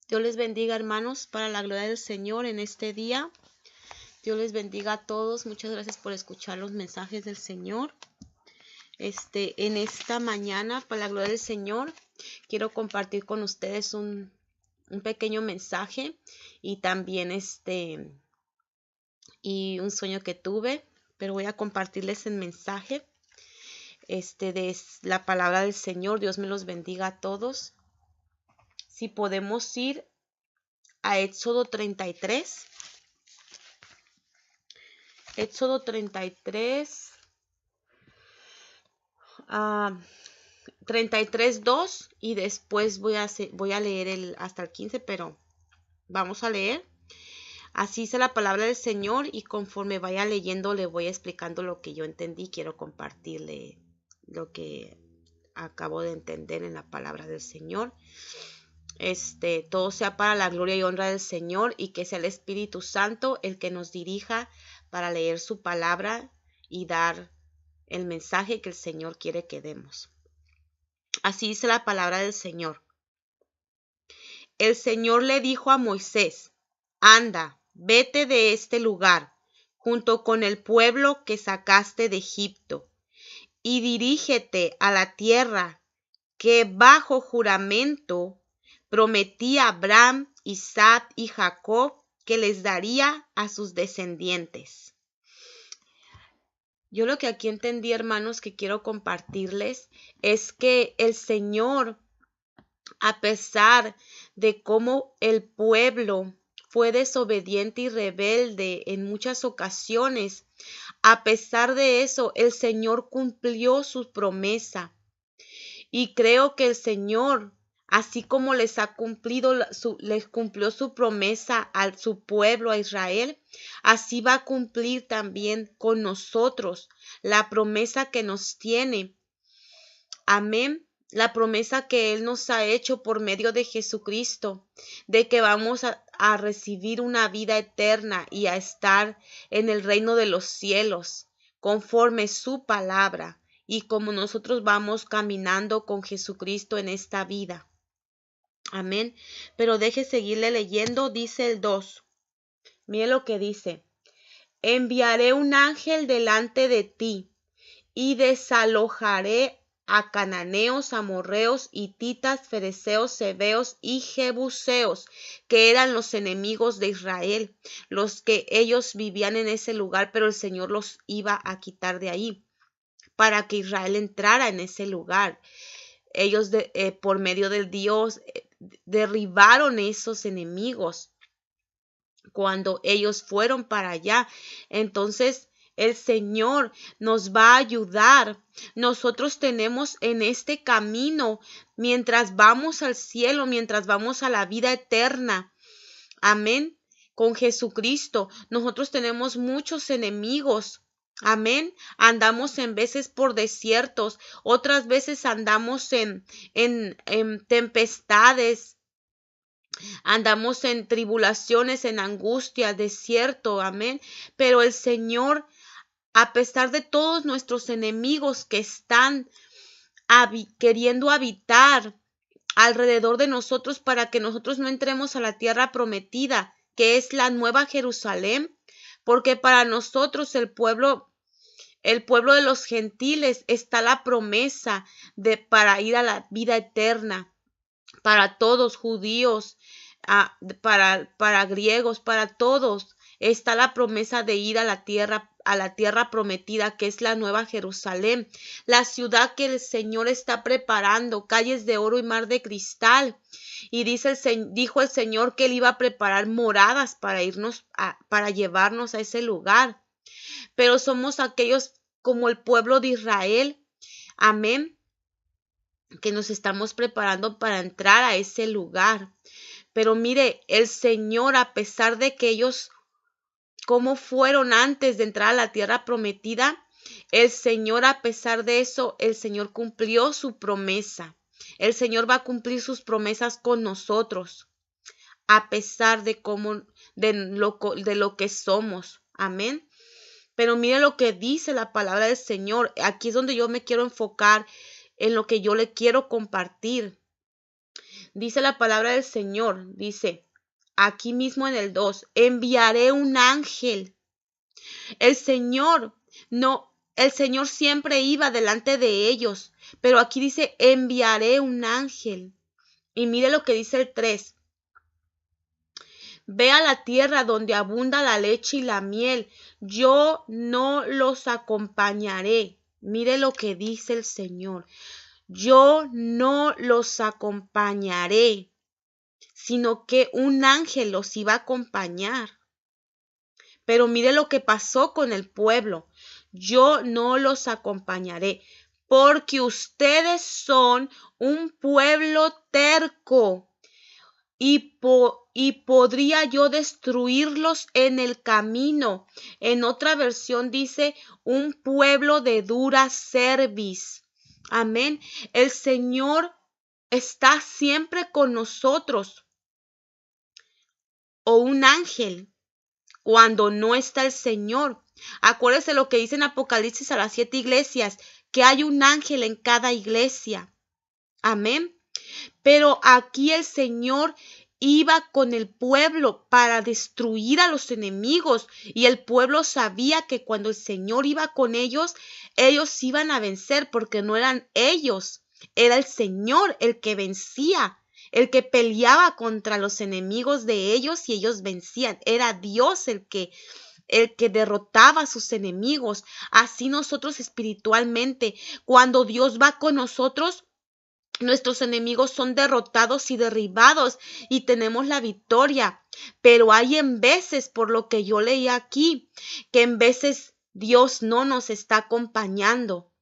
Dios les bendiga, hermanos, para la gloria del Señor en este día. Dios les bendiga a todos. Muchas gracias por escuchar los mensajes del Señor. En esta mañana, para la gloria del Señor, quiero compartir con ustedes un pequeño mensaje y también y un sueño que tuve, pero voy a compartirles el mensaje de la palabra del Señor. Dios me los bendiga a todos. Si podemos ir a Éxodo 33. Éxodo 33, 33:2 y después voy a leer hasta el 15, pero vamos a leer. Así dice la palabra del Señor y conforme vaya leyendo le voy explicando lo que yo entendí. Quiero compartirle lo que acabo de entender en la palabra del Señor. Todo sea para la gloria y honra del Señor y que sea el Espíritu Santo el que nos dirija para leer su palabra y dar el mensaje que el Señor quiere que demos. Así dice la palabra del Señor. El Señor le dijo a Moisés: anda, vete de este lugar, junto con el pueblo que sacaste de Egipto, y dirígete a la tierra que bajo juramento prometí a Abraham, Isaac y Jacob que les daría a sus descendientes. Yo lo que aquí entendí, hermanos, que quiero compartirles es que el Señor, a pesar de cómo el pueblo fue desobediente y rebelde en muchas ocasiones, a pesar de eso, el Señor cumplió su promesa. Y creo que el Señor, así como les cumplió su promesa a su pueblo, a Israel, así va a cumplir también con nosotros la promesa que nos tiene. Amén. La promesa que Él nos ha hecho por medio de Jesucristo, de que vamos a recibir una vida eterna y a estar en el reino de los cielos, conforme su palabra. Y como nosotros vamos caminando con Jesucristo en esta vida. Amén. Pero deje seguirle leyendo, dice el 2. Mire lo que dice. Enviaré un ángel delante de ti y desalojaré a cananeos, amorreos, hititas, fereceos, heveos y jebuseos, que eran los enemigos de Israel, los que ellos vivían en ese lugar, pero el Señor los iba a quitar de ahí, para que Israel entrara en ese lugar. Ellos por medio del Dios derribaron esos enemigos cuando ellos fueron para allá. Entonces el Señor nos va a ayudar. Nosotros tenemos en este camino, mientras vamos al cielo, mientras vamos a la vida eterna. Amén. Con Jesucristo, nosotros tenemos muchos enemigos. Amén. Andamos en veces por desiertos, otras veces andamos en tempestades, andamos en tribulaciones, en angustia, desierto. Amén. Pero el Señor, a pesar de todos nuestros enemigos que están queriendo habitar alrededor de nosotros para que nosotros no entremos a la tierra prometida, que es la nueva Jerusalén, porque para nosotros el pueblo de los gentiles está la promesa para ir a la vida eterna, para todos, judíos, para griegos, para todos está la promesa de ir a la tierra prometida, que es la nueva Jerusalén, la ciudad que el Señor está preparando, calles de oro y mar de cristal. Y dijo el Señor que Él iba a preparar moradas para llevarnos a ese lugar. Pero somos aquellos como el pueblo de Israel, amén, que nos estamos preparando para entrar a ese lugar. Pero mire, el Señor, a pesar de que ellos, como fueron antes de entrar a la tierra prometida, el Señor, a pesar de eso, el Señor cumplió su promesa. El Señor va a cumplir sus promesas con nosotros, a pesar de lo que somos. Amén. Pero mire lo que dice la palabra del Señor. Aquí es donde yo me quiero enfocar en lo que yo le quiero compartir. Dice la palabra del Señor, dice aquí mismo en el 2, enviaré un ángel. El Señor el Señor siempre iba delante de ellos, pero aquí dice enviaré un ángel. Y mire lo que dice el 3. Ve a la tierra donde abunda la leche y la miel, yo no los acompañaré. Mire lo que dice el Señor. Yo no los acompañaré, sino que un ángel los iba a acompañar. Pero mire lo que pasó con el pueblo. Yo no los acompañaré, porque ustedes son un pueblo terco y podría yo destruirlos en el camino. En otra versión dice un pueblo de dura cerviz. Amén. El Señor está siempre con nosotros. O un ángel cuando no está el Señor. Acuérdese lo que dice en Apocalipsis a las 7 iglesias, que hay un ángel en cada iglesia. Amén. Pero aquí el Señor iba con el pueblo para destruir a los enemigos, y el pueblo sabía que cuando el Señor iba con ellos, ellos iban a vencer, porque no eran ellos, era el Señor el que vencía, el que peleaba contra los enemigos de ellos y ellos vencían. Era Dios el que derrotaba a sus enemigos. Así nosotros espiritualmente, cuando Dios va con nosotros, nuestros enemigos son derrotados y derribados y tenemos la victoria. Pero hay en veces, por lo que yo leí aquí, que en veces Dios no nos está acompañando.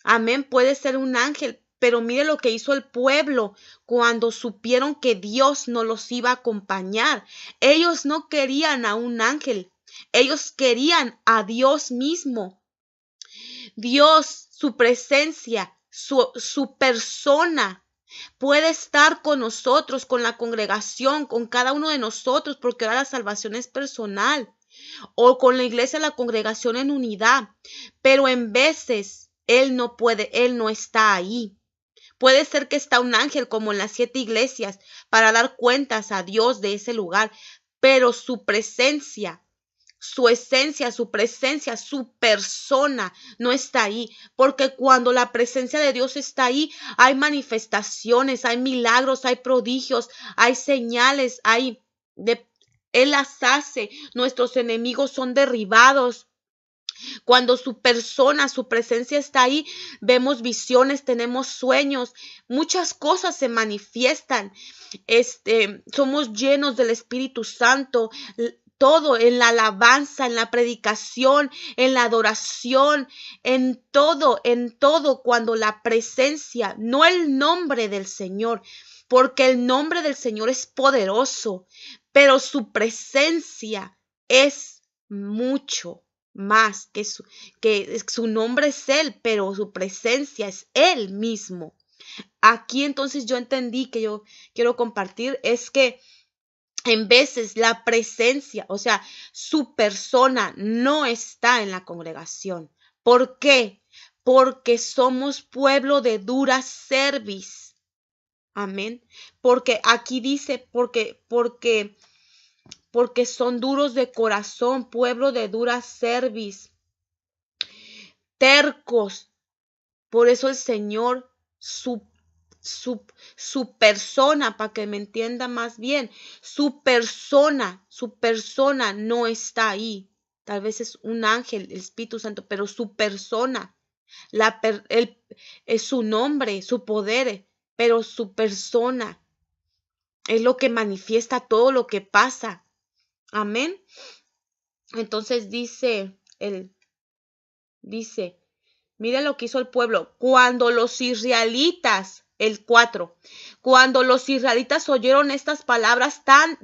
Amén, puede ser un ángel, pero mire lo que hizo el pueblo cuando supieron que Dios no los iba a acompañar. Ellos no querían a un ángel, ellos querían a Dios mismo. Dios, su presencia, su persona puede estar con nosotros, con la congregación, con cada uno de nosotros, porque ahora la salvación es personal, o con la iglesia, la congregación en unidad, pero en veces Él no puede, Él no está ahí. Puede ser que está un ángel como en las 7 iglesias para dar cuentas a Dios de ese lugar, pero su presencia, su esencia, su presencia, su persona no está ahí, porque cuando la presencia de Dios está ahí, hay manifestaciones, hay milagros, hay prodigios, hay señales, Él las hace, nuestros enemigos son derribados. Cuando su persona, su presencia está ahí, vemos visiones, tenemos sueños, muchas cosas se manifiestan. Somos llenos del Espíritu Santo. Todo en la alabanza, en la predicación, en la adoración, en todo, cuando la presencia, no el nombre del Señor, porque el nombre del Señor es poderoso, pero su presencia es mucho más que su nombre es Él, pero su presencia es Él mismo. Aquí entonces yo entendí que yo quiero compartir es que en veces la presencia, o sea, su persona no está en la congregación. ¿Por qué? Porque somos pueblo de dura cerviz. Amén. Porque aquí dice, porque son duros de corazón, pueblo de dura cerviz, tercos. Por eso el Señor, su persona, para que me entienda más bien, su persona no está ahí. Tal vez es un ángel, el Espíritu Santo, pero su persona, es su nombre, su poder, pero su persona es lo que manifiesta todo lo que pasa. Amén. Entonces dice, mira lo que hizo el pueblo. Cuando los israelitas, el 4, cuando los israelitas oyeron estas palabras tan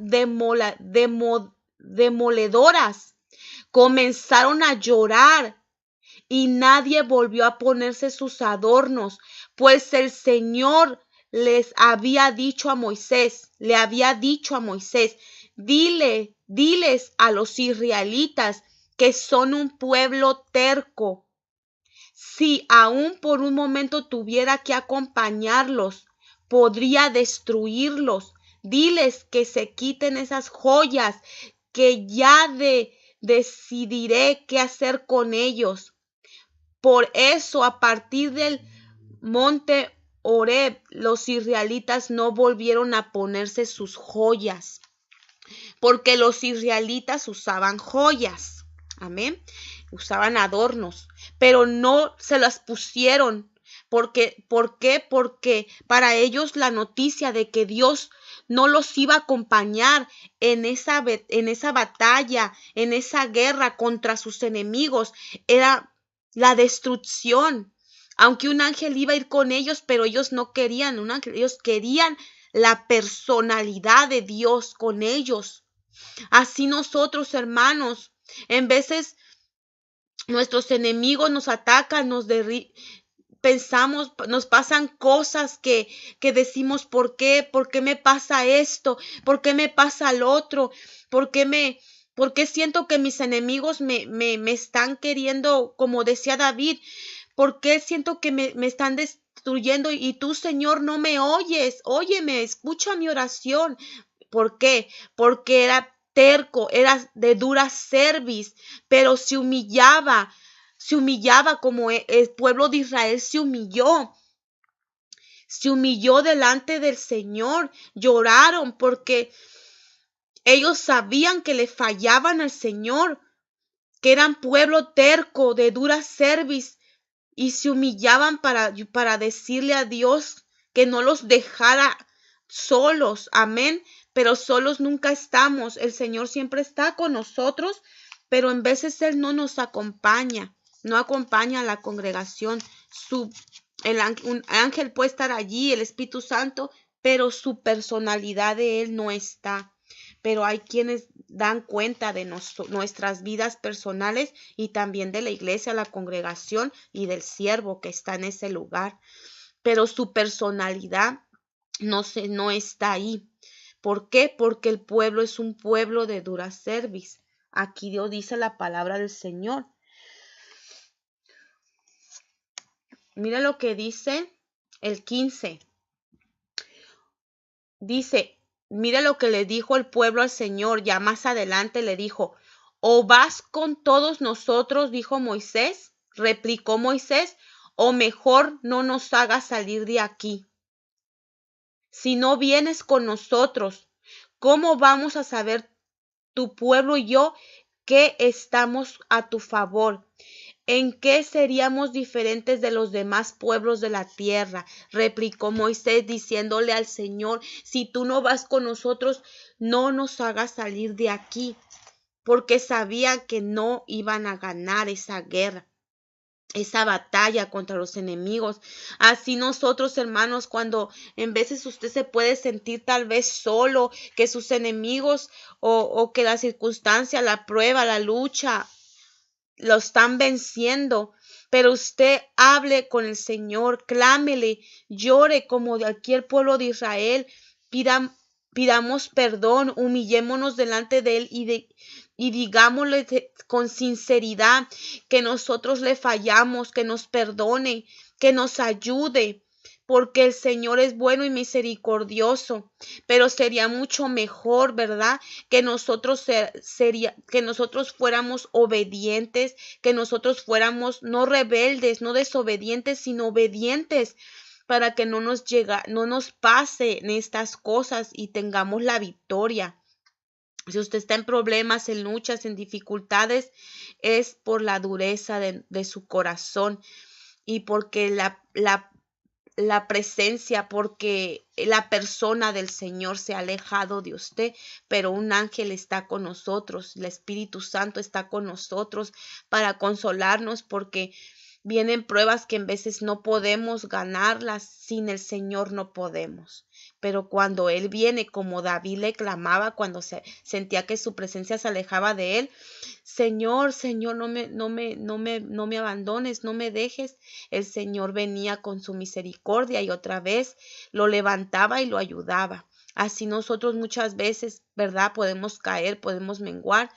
demoledoras, comenzaron a llorar y nadie volvió a ponerse sus adornos, pues el Señor le había dicho a Moisés, diles a los israelitas que son un pueblo terco. Si aún por un momento tuviera que acompañarlos, podría destruirlos. Diles que se quiten esas joyas, que ya decidiré qué hacer con ellos. Por eso, a partir del monte Horeb, los israelitas no volvieron a ponerse sus joyas, porque los israelitas usaban joyas, amén, usaban adornos, pero no se las pusieron. ¿Por qué? Porque para ellos la noticia de que Dios no los iba a acompañar en esa batalla, en esa guerra contra sus enemigos, era la destrucción. Aunque un ángel iba a ir con ellos, pero ellos no querían un ángel, ellos querían la personalidad de Dios con ellos. Así nosotros, hermanos, en veces nuestros enemigos nos atacan, pensamos, nos pasan cosas que decimos, ¿por qué? ¿Por qué me pasa esto? ¿Por qué me pasa lo otro? ¿Por qué siento que mis enemigos me están queriendo, como decía David? ¿Por qué siento que me están destruyendo y tú, Señor, no me oyes? Óyeme, escucha mi oración. ¿Por qué? Porque era terco, era de dura cerviz, pero se humillaba como el pueblo de Israel se humilló delante del Señor, lloraron porque ellos sabían que le fallaban al Señor, que eran pueblo terco, de dura cerviz, y se humillaban para decirle a Dios que no los dejara solos, amén. Pero solos nunca estamos, el Señor siempre está con nosotros, pero en veces Él no nos acompaña, no acompaña a la congregación. Un ángel puede estar allí, el Espíritu Santo, pero su personalidad de Él no está. Pero hay quienes dan cuenta de nuestras vidas personales y también de la iglesia, la congregación y del siervo que está en ese lugar. Pero su personalidad no está ahí. ¿Por qué? Porque el pueblo es un pueblo de dura cerviz. Aquí Dios dice la palabra del Señor. Mira lo que dice el 15. Dice, mira lo que le dijo el pueblo al Señor. Ya más adelante le dijo, ¿o vas con todos nosotros? Dijo Moisés. Replicó Moisés, o mejor no nos hagas salir de aquí. Si no vienes con nosotros, ¿cómo vamos a saber tu pueblo y yo que estamos a tu favor? ¿En qué seríamos diferentes de los demás pueblos de la tierra? Replicó Moisés diciéndole al Señor, si tú no vas con nosotros, no nos hagas salir de aquí, porque sabían que no iban a ganar esa guerra, esa batalla contra los enemigos. Así nosotros, hermanos, cuando en veces usted se puede sentir tal vez solo, que sus enemigos o que la circunstancia, la prueba, la lucha, lo están venciendo, pero usted hable con el Señor, clámele, llore como de aquí el pueblo de Israel, pidamos perdón, humillémonos delante de Él y digámosle con sinceridad que nosotros le fallamos, que nos perdone, que nos ayude, porque el Señor es bueno y misericordioso. Pero sería mucho mejor, ¿verdad? Que nosotros que nosotros fuéramos obedientes, que nosotros fuéramos no rebeldes, no desobedientes, sino obedientes, para que no nos pasen estas cosas y tengamos la victoria. Si usted está en problemas, en luchas, en dificultades, es por la dureza de su corazón y porque la presencia, porque la persona del Señor se ha alejado de usted, pero un ángel está con nosotros, el Espíritu Santo está con nosotros para consolarnos, porque vienen pruebas que en veces no podemos ganarlas, sin el Señor no podemos. Pero cuando Él viene, como David le clamaba cuando sentía que su presencia se alejaba de Él, Señor, Señor, no me abandones, no me dejes. El Señor venía con su misericordia y otra vez lo levantaba y lo ayudaba. Así nosotros muchas veces, ¿verdad? Podemos caer, podemos menguar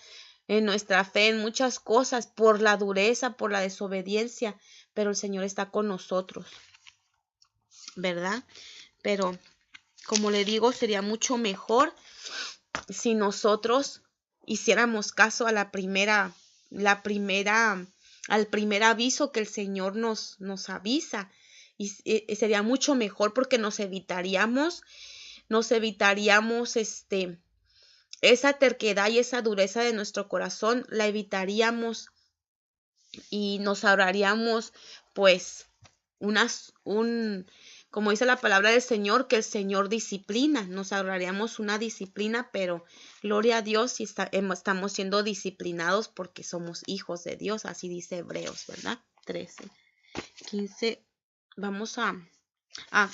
en nuestra fe, en muchas cosas, por la dureza, por la desobediencia, pero el Señor está con nosotros, ¿verdad? pero como le digo, sería mucho mejor si nosotros hiciéramos caso a al primer aviso que el Señor nos avisa. Y sería mucho mejor porque nos evitaríamos esa terquedad y esa dureza de nuestro corazón, la evitaríamos y nos ahorraríamos pues como dice la palabra del Señor, que el Señor disciplina, nos ahorraríamos una disciplina, pero gloria a Dios si estamos siendo disciplinados porque somos hijos de Dios, así dice Hebreos, ¿verdad? 13:15. Vamos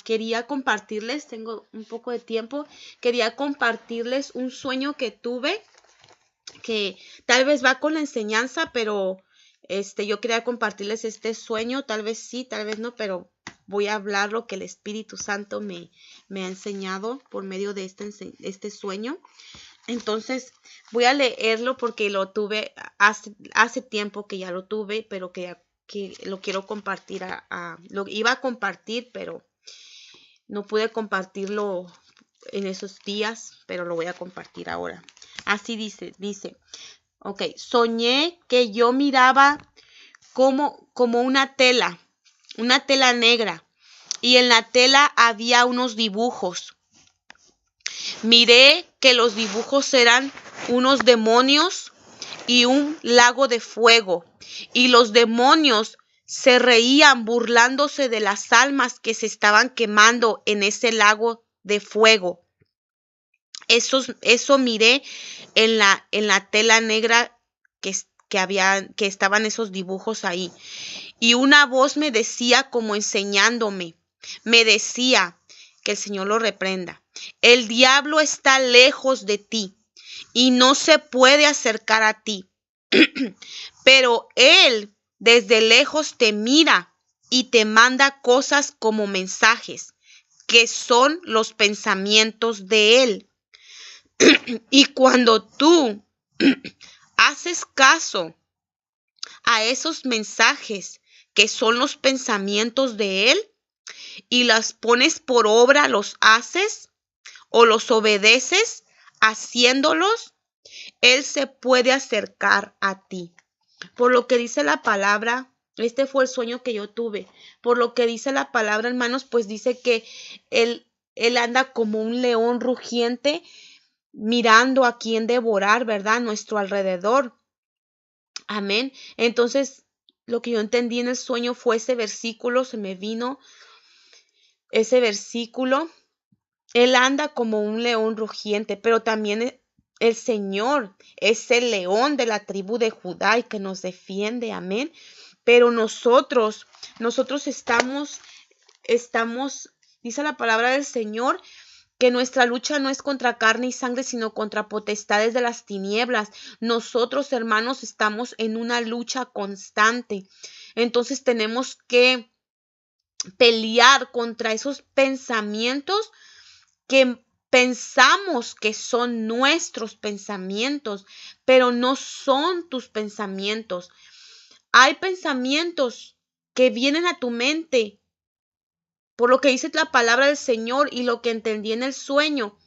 quería compartirles, tengo un poco de tiempo, quería compartirles un sueño que tuve, que tal vez va con la enseñanza, pero yo quería compartirles este sueño, tal vez sí, tal vez no, pero voy a hablar lo que el Espíritu Santo me ha enseñado por medio de este sueño. Entonces voy a leerlo porque lo tuve hace tiempo que ya lo tuve, pero que lo quiero compartir. Lo iba a compartir, pero no pude compartirlo en esos días, pero lo voy a compartir ahora. Así dice, ok, soñé que yo miraba como una tela negra, y en la tela había unos dibujos. Miré que los dibujos eran unos demonios y un lago de fuego, y los demonios se reían burlándose de las almas que se estaban quemando en ese lago de fuego. Eso miré en la tela negra que estaban esos dibujos ahí. Y una voz me decía, como enseñándome, me decía, que el Señor lo reprenda: el diablo está lejos de ti y no se puede acercar a ti, pero él desde lejos te mira y te manda cosas como mensajes, que son los pensamientos de él. Y cuando tú haces caso a esos mensajes, que son los pensamientos de él, y las pones por obra, los haces o los obedeces haciéndolos, él se puede acercar a ti. Por lo que dice la palabra, este fue el sueño que yo tuve. Por lo que dice la palabra, hermanos, pues dice que él anda como un león rugiente, mirando a quién devorar, ¿verdad? A nuestro alrededor. Amén. Entonces, lo que yo entendí en el sueño fue ese versículo, se me vino ese versículo. Él anda como un león rugiente, pero también el Señor es el león de la tribu de Judá y que nos defiende. Amén. Pero nosotros estamos, dice la palabra del Señor, que nuestra lucha no es contra carne y sangre, sino contra potestades de las tinieblas. Nosotros, hermanos, estamos en una lucha constante. Entonces tenemos que pelear contra esos pensamientos que pensamos que son nuestros pensamientos, pero no son tus pensamientos. Hay pensamientos que vienen a tu mente, por lo que dice la palabra del Señor y lo que entendí en el sueño,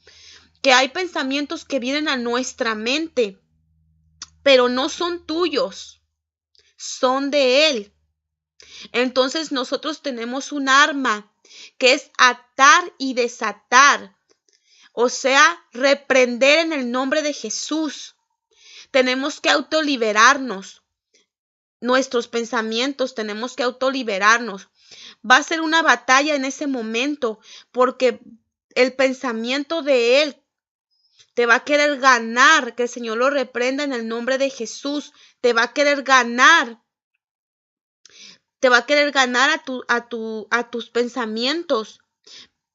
que hay pensamientos que vienen a nuestra mente, pero no son tuyos, son de Él. Entonces nosotros tenemos un arma que es atar y desatar, o sea, reprender en el nombre de Jesús. Tenemos que autoliberarnos. Nuestros pensamientos tenemos que autoliberarnos. Va a ser una batalla en ese momento, porque el pensamiento de Él te va a querer ganar, que el Señor lo reprenda en el nombre de Jesús. Te va a querer ganar. Te va a querer ganar a tus pensamientos.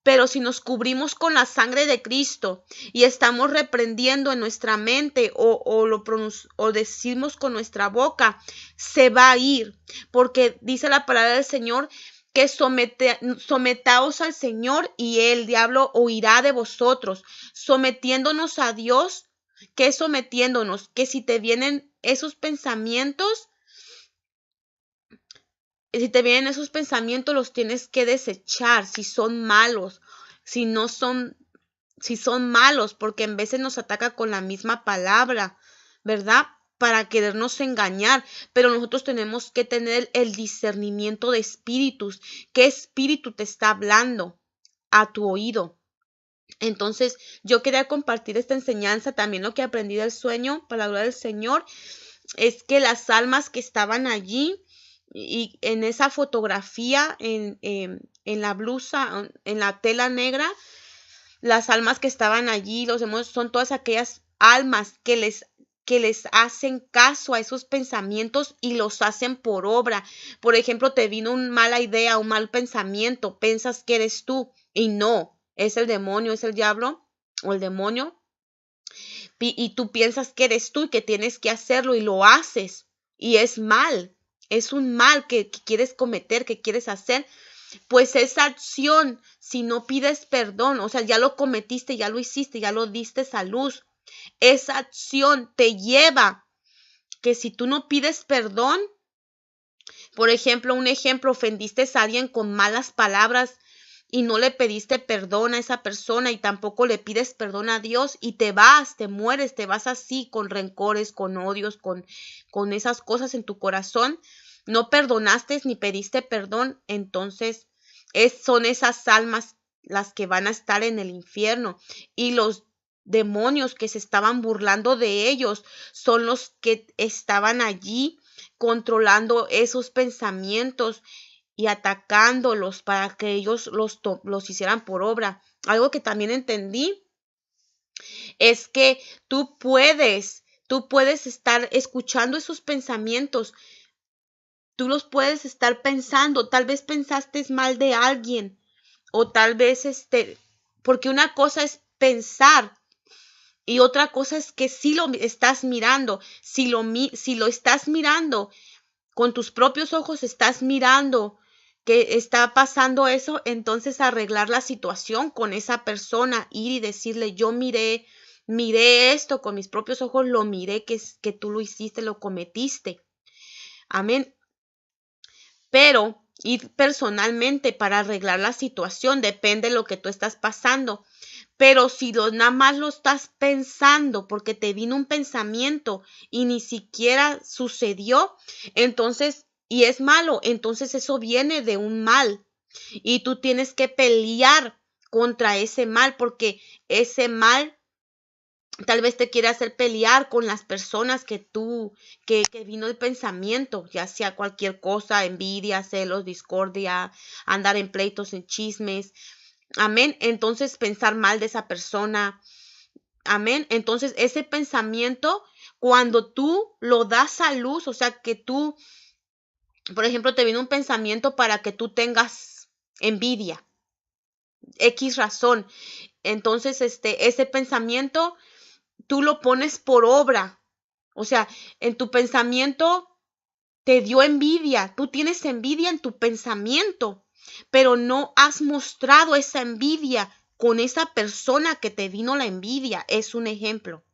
Pero si nos cubrimos con la sangre de Cristo y estamos reprendiendo en nuestra mente o decimos con nuestra boca, se va a ir. Porque dice la palabra del Señor que sometaos al Señor y el diablo huirá de vosotros. Sometiéndonos a Dios, ¿qué es sometiéndonos? Que si te vienen esos pensamientos, los tienes que desechar si son malos. si no son, si son malos, porque en veces nos ataca con la misma palabra, ¿verdad? Para querernos engañar, pero nosotros tenemos que tener el discernimiento de espíritus. ¿Qué espíritu te está hablando a tu oído? Entonces, yo quería compartir esta enseñanza, también lo que aprendí del sueño, para la gloria del Señor, es que las almas que estaban allí y en esa fotografía, en la blusa, en la tela negra, las almas que estaban allí, los demonios, son todas aquellas almas que les hacen caso a esos pensamientos y los hacen por obra. Por ejemplo, te vino una mala idea, un mal pensamiento, piensas que eres tú y no, es el demonio, es el diablo o el demonio, y tú piensas que eres tú y que tienes que hacerlo y lo haces y es mal, es un mal que quieres cometer, que quieres hacer. Pues esa acción, si no pides perdón, o sea, ya lo cometiste, ya lo hiciste, ya lo diste a luz, esa acción te lleva que si tú no pides perdón, por ejemplo, un ejemplo, ofendiste a alguien con malas palabras y no le pediste perdón a esa persona y tampoco le pides perdón a Dios y te vas, te mueres, te vas así con rencores, con odios, con esas cosas en tu corazón, no perdonaste ni pediste perdón, entonces son esas almas las que van a estar en el infierno y los demonios que se estaban burlando de ellos son los que estaban allí controlando esos pensamientos y atacándolos para que ellos los hicieran por obra. Algo que también entendí es que tú puedes estar escuchando esos pensamientos, tú los puedes estar pensando, tal vez pensaste mal de alguien o tal vez porque una cosa es pensar y otra cosa es que si lo estás mirando, si lo estás mirando con tus propios ojos, estás mirando que está pasando eso, entonces arreglar la situación con esa persona, ir y decirle, yo miré esto con mis propios ojos, lo miré que tú lo hiciste, lo cometiste. Amén. Pero ir personalmente para arreglar la situación, depende de lo que tú estás pasando. Pero si nada más lo estás pensando porque te vino un pensamiento y ni siquiera sucedió, entonces, y es malo, entonces eso viene de un mal. Y tú tienes que pelear contra ese mal porque ese mal tal vez te quiere hacer pelear con las personas que vino el pensamiento, ya sea cualquier cosa, envidia, celos, discordia, andar en pleitos, en chismes. Amén. Entonces pensar mal de esa persona. Amén. Entonces ese pensamiento, cuando tú lo das a luz, o sea que tú, por ejemplo, te viene un pensamiento para que tú tengas envidia, X razón. Entonces, ese pensamiento tú lo pones por obra. O sea, en tu pensamiento te dio envidia, tú tienes envidia en tu pensamiento, pero no has mostrado esa envidia con esa persona que te vino la envidia, es un ejemplo.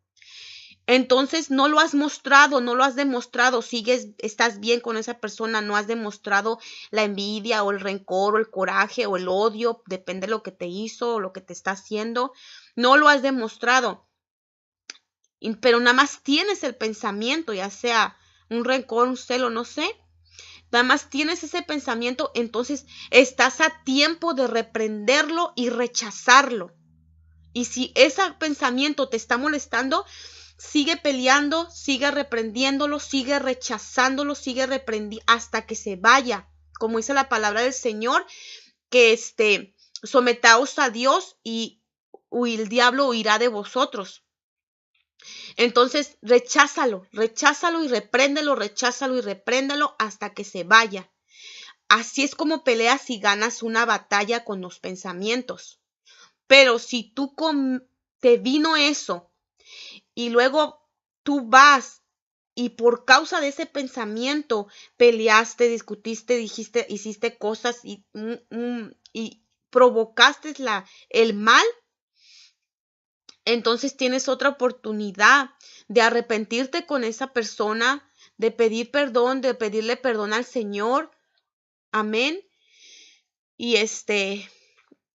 Entonces no lo has mostrado, no lo has demostrado, estás bien con esa persona, no has demostrado la envidia o el rencor o el coraje o el odio, depende de lo que te hizo o lo que te está haciendo, no lo has demostrado, pero nada más tienes el pensamiento, ya sea un rencor, un celo, no sé, nada más tienes ese pensamiento, entonces estás a tiempo de reprenderlo y rechazarlo. Y si ese pensamiento te está molestando, sigue peleando, sigue reprendiéndolo, sigue rechazándolo, sigue reprendiendo hasta que se vaya. Como dice la palabra del Señor, que sometaos a Dios y el diablo huirá de vosotros. Entonces, recházalo y repréndelo hasta que se vaya. Así es como peleas y ganas una batalla con los pensamientos. Pero si te vino eso y luego tú vas y por causa de ese pensamiento peleaste, discutiste, hiciste cosas y provocaste el mal, entonces tienes otra oportunidad de arrepentirte con esa persona, de pedir perdón, de pedirle perdón al Señor. Amén. Y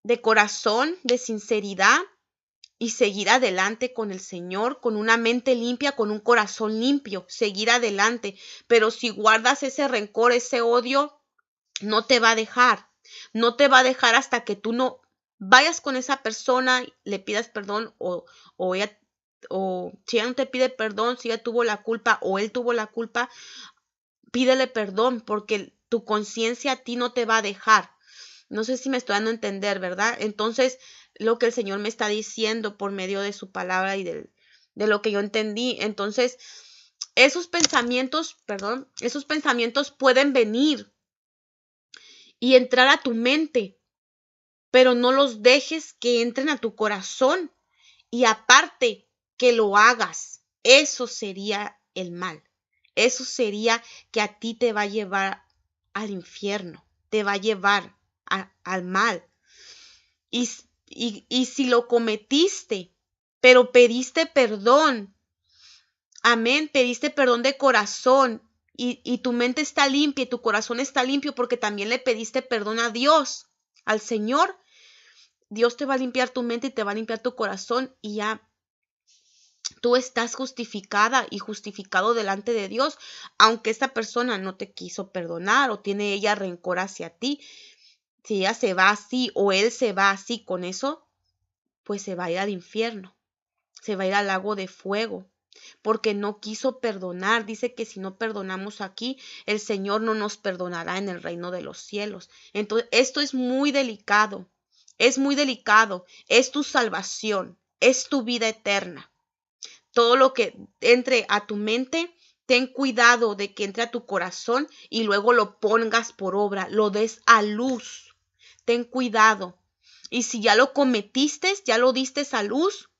de corazón, de sinceridad y seguir adelante con el Señor, con una mente limpia, con un corazón limpio, seguir adelante. Pero si guardas ese rencor, ese odio, no te va a dejar. No te va a dejar hasta que tú no vayas con esa persona, le pidas perdón o si ella no te pide perdón, si ella tuvo la culpa o él tuvo la culpa, pídele perdón porque tu conciencia a ti no te va a dejar. No sé si me estoy dando a entender, ¿verdad? Entonces, lo que el Señor me está diciendo por medio de su palabra y de lo que yo entendí. Entonces, esos pensamientos pueden venir y entrar a tu mente, pero no los dejes que entren a tu corazón. Y aparte que lo hagas, eso sería el mal. Eso sería que a ti te va a llevar al infierno, te va a llevar al mal. Y si lo cometiste, pero pediste perdón, amén, pediste perdón de corazón y tu mente está limpia y tu corazón está limpio porque también le pediste perdón a Dios, al Señor, Dios te va a limpiar tu mente y te va a limpiar tu corazón y ya tú estás justificada y justificado delante de Dios, aunque esta persona no te quiso perdonar o tiene ella rencor hacia ti. Si ella se va así o él se va así con eso, pues se va a ir al infierno, se va a ir al lago de fuego, porque no quiso perdonar. Dice que si no perdonamos aquí, el Señor no nos perdonará en el reino de los cielos. Entonces, esto es muy delicado, es tu salvación, es tu vida eterna. Todo lo que entre a tu mente, ten cuidado de que entre a tu corazón y luego lo pongas por obra, lo des a luz. Ten cuidado. Y si ya lo cometiste, ya lo diste a luz,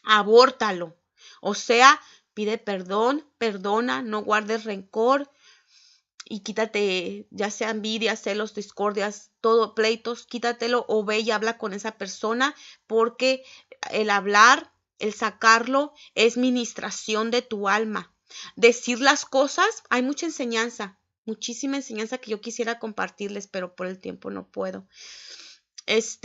abórtalo. O sea, pide perdón, perdona, no guardes rencor y quítate, ya sea envidia, celos, discordias, todo, pleitos, quítatelo o ve y habla con esa persona, porque el hablar, el sacarlo es ministración de tu alma. Decir las cosas, hay mucha enseñanza, muchísima enseñanza que yo quisiera compartirles, pero por el tiempo no puedo. Si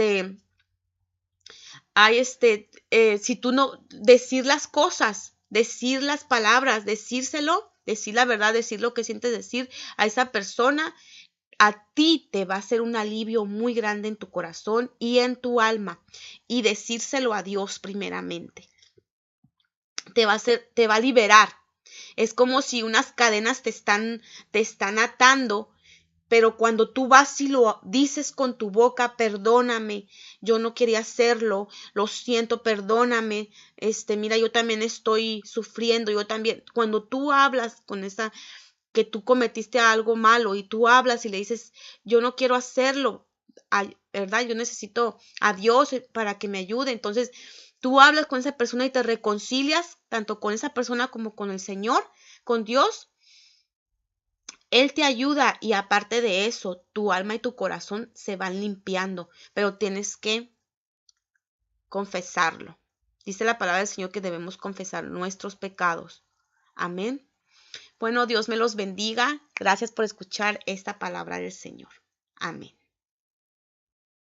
tú no, decir las cosas, decir las palabras, decírselo, decir la verdad, decir lo que sientes decir a esa persona, a ti te va a hacer un alivio muy grande en tu corazón y en tu alma. Y decírselo a Dios primeramente. Te va a liberar. Es como si unas cadenas te están atando. Pero cuando tú vas y lo dices con tu boca, perdóname, yo no quería hacerlo, lo siento, perdóname, mira, yo también estoy sufriendo, yo también. Cuando tú hablas con esa, que tú cometiste algo malo y tú hablas y le dices, yo no quiero hacerlo, ¿verdad? Yo necesito a Dios para que me ayude. Entonces, tú hablas con esa persona y te reconcilias tanto con esa persona como con el Señor, con Dios. Él te ayuda y aparte de eso, tu alma y tu corazón se van limpiando, pero tienes que confesarlo. Dice la palabra del Señor que debemos confesar nuestros pecados. Amén. Bueno, Dios me los bendiga. Gracias por escuchar esta palabra del Señor. Amén.